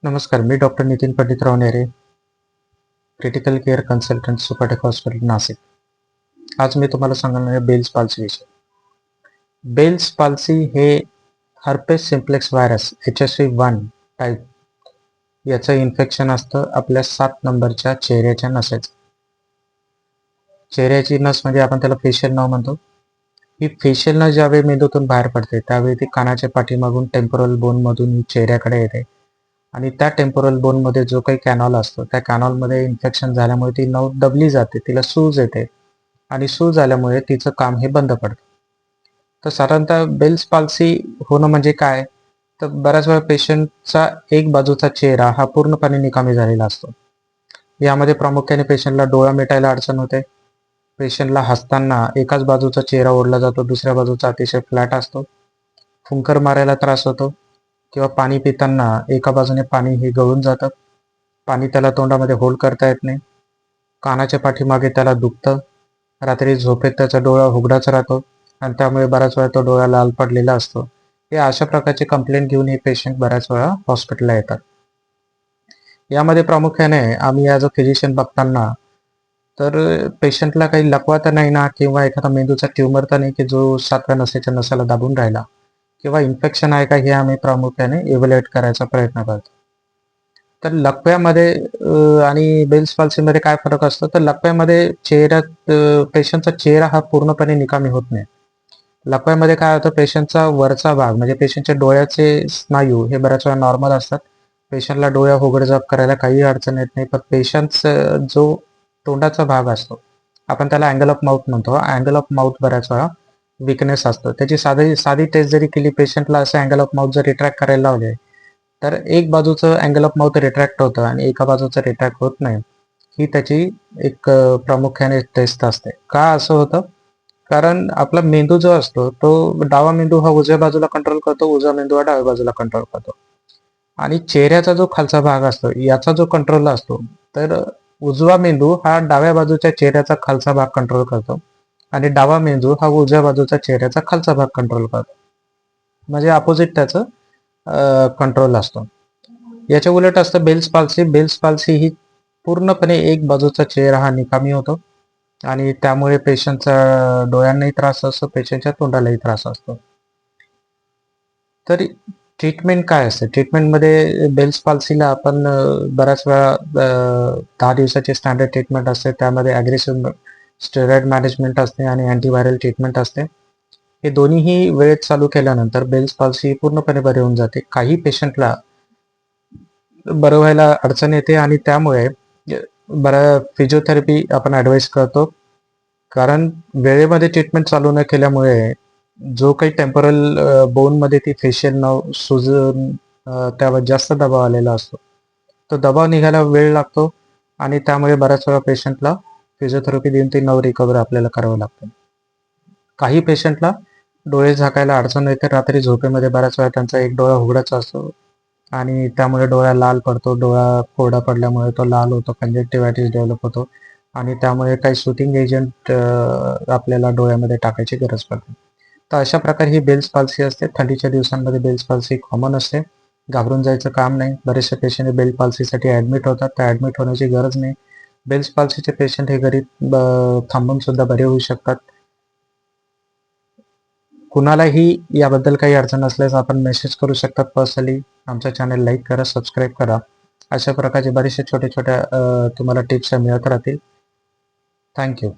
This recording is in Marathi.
नमस्कार, मी doctor Nitin Panditrao Nere, critical care consultant, Supertech hospital, Nashik. आज मी तुम्हाला सांगणार आहे बेल्स पाल्सी विषयी. बेल्स पाल्सी हे herpes simplex virus HSV1 type याचं इन्फेक्शन असतं आपल्या 7 नंबरच्या चेहऱ्याच्या नसेचं. चेहऱ्याची नस म्हणजे आपण त्याला फेशियल नर्व म्हणतो. ही फेशियल नर्व ज्यावेळी मेंदूतून बाहेर पडते त्यावेळी ती कानाच्या पाठीमागून टेम्पोरल बोनमधून चेहऱ्याकडे येते आणि त्या टेम्पोरल बोनमध्ये जो काही कॅनॉल असतो त्या कॅनॉलमध्ये इन्फेक्शन झाल्यामुळे ती नस दबली जाते, तिला सूज येते आणि सूज आल्यामुळे तिचं काम हे बंद पडतं. तर साधारणतः बेल्स पाल्सी होणं म्हणजे काय? तर बऱ्याच वेळा पेशंटचा एक बाजूचा चेहरा हा पूर्णपणे निकामी झालेला असतो. यामध्ये प्रामुख्याने पेशंटला डोळा मिटायला अडचण होते. पेशंटला हसताना एकाच बाजूचा चेहरा ओढला जातो, दुसऱ्या बाजूचा अतिशय फ्लॅट असतो. फुंकर मारायला त्रास होतो किंवा पाणी पिताना एका बाजूने पाणी हे गळून जातं. पाणी त्याला तोंडामध्ये होल्ड करता येत नाही. कानाच्या पाठीमागे त्याला दुखतं. रात्री झोपेत त्याचा डोळा उघडाच राहतो आणि त्यामुळे बऱ्याच वेळा तो डोळा लाल पडलेला असतो. हे अशा प्रकारचे कंप्लेंट घेऊन हे पेशंट बऱ्याच वेळा हॉस्पिटलला येतात. यामध्ये प्रामुख्याने आम्ही ॲज अ फिजिशियन बघताना तर पेशंटला काही लकवा तर नाही ना किंवा एखादा मेंदूचा ट्यूमर तर नाही की जो 7व्या नसेच्या नसाला दाबून राहिला किंवा इन्फेक्शन आहे का हे आम्ही प्रामुख्याने इव्हॅल्युएट करायचा प्रयत्न करतो. तर लकव्यामध्ये आणि बेल्स पाल्सीमध्ये काय फरक असतो? तर लकव्यामध्ये चेहऱ्यात पेशंटचा चेहरा हा पूर्णपणे निकामी होत नाही. लकव्यामध्ये काय होतं, पेशंटचा वरचा भाग म्हणजे पेशंटच्या डोळ्याचे स्नायू हे बऱ्याच वेळा नॉर्मल असतात. पेशंटला डोळ्या उघडझाप करायला काही अडचण येत नाही. पण पेशंटचा जो तोंडाचा भाग असतो, आपण त्याला अँगल ऑफ माउथ म्हणतो. अँगल ऑफ माउथ बऱ्याच वेळा विकनेस असतो. त्याची साधी साधी टेस्ट जरी केली, पेशंटला असं अँगल ऑफ माउथ जर रिट्रॅक्ट करायला लावले, तर एक बाजूचं अँगल ऑफ माउथ रिट्रॅक्ट होतं आणि एका बाजूचं रिट्रॅक्ट होत नाही. ही त्याची एक प्रामुख्याने टेस्ट असते. का असं होतं? कारण आपला मेंदू जो असतो तो डावा मेंदू हा उजव्या बाजूला कंट्रोल करतो, उजवा मेंदू हा डाव्या बाजूला कंट्रोल करतो. आणि चेहऱ्याचा जो खालचा भाग असतो याचा जो कंट्रोल असतो, तर उजवा मेंदू हा डाव्या बाजूच्या चेहऱ्याचा खालचा भाग कंट्रोल करतो आणि डावा मेंदू हा उजव्या बाजूच्या चेहऱ्याचा खालचा भाग कंट्रोल करतो. म्हणजे अपोजिट त्याचं कंट्रोल असतो. याच्या उलट असतं बेल्स पाल्सी. बेल्स पाल्सी ही पूर्णपणे एक बाजूचा चेहरा हा निकामी होतो आणि त्यामुळे पेशंटचा डोळ्यांनाही त्रास असतो, पेशंटच्या तोंडालाही त्रास असतो. तर ट्रीटमेंट काय असते? ट्रीटमेंटमध्ये बेल्स पाल्सीला आपण बऱ्याच वेळा 10 दिवसाची स्टँडर्ड ट्रीटमेंट असते. त्यामध्ये अग्रेसिव्ह स्टेरॉइड मॅनेजमेंट असते आणि अँटीव्हायरल ट्रीटमेंट असते. हे दोन्हीही वेळेत चालू केल्यानंतर बेल्स पाल्सी पूर्णपणे बरी होऊन जाते. काही पेशंटला बरं व्हायला अडचण येते आणि त्यामुळे बरं फिजिओथेरपी आपण ॲडवाईस करतो. कारण वेळेमध्ये ट्रीटमेंट चालू न केल्यामुळे जो काही टेम्पोरल बोनमध्ये ती फेशियल नर्व सुजून त्यावर जास्त दबाव आलेला असतो. तो दबाव निघायला वेळ लागतो आणि त्यामुळे बऱ्याच वेळा पेशंटला फिजिओथेरपी देऊन ती नर्व रिकव्हरी आपल्याला करावी लागते. काही पेशंटला डोळे झाकायला अडचण येते. रात्री झोपेमध्ये बऱ्याच वेळा त्यांचा एक डोळा उघडाच असतो आणि त्यामुळे डोळा लाल पडतो. डोळा कोरडा पडल्यामुळे तो लाल होतो, कंजक्टिव्हायटिस डेव्हलप होतो आणि त्यामुळे काही सुथिंग एजंट आपल्याला डोळ्यामध्ये टाकायची गरज पडते. तर अशा प्रकारे ही बेल्स पाल्सी असते. थंडीच्या दिवसांमध्ये बेल्स पाल्सी कॉमन असते. घाबरून जायचं काम नाही. बरेचसे पेशंट बेल्स पाल्सीसाठी ॲडमिट होतात. तर ॲडमिट होण्याची गरज नाही. बेल्स पाल्सीचे पेशंट हे घरी थांबून सुद्धा बरे होऊ शकतात. कुणालाही याबद्दल काही अडचण असल्यास आपण मेसेज करू शकतात पर्सनली. आमच्या चॅनल लाईक करा, सबस्क्राईब करा. अशा प्रकारचे बरेचसे छोट्या-छोट्या तुम्हाला टिप्स मिळत राहतील. Thank you.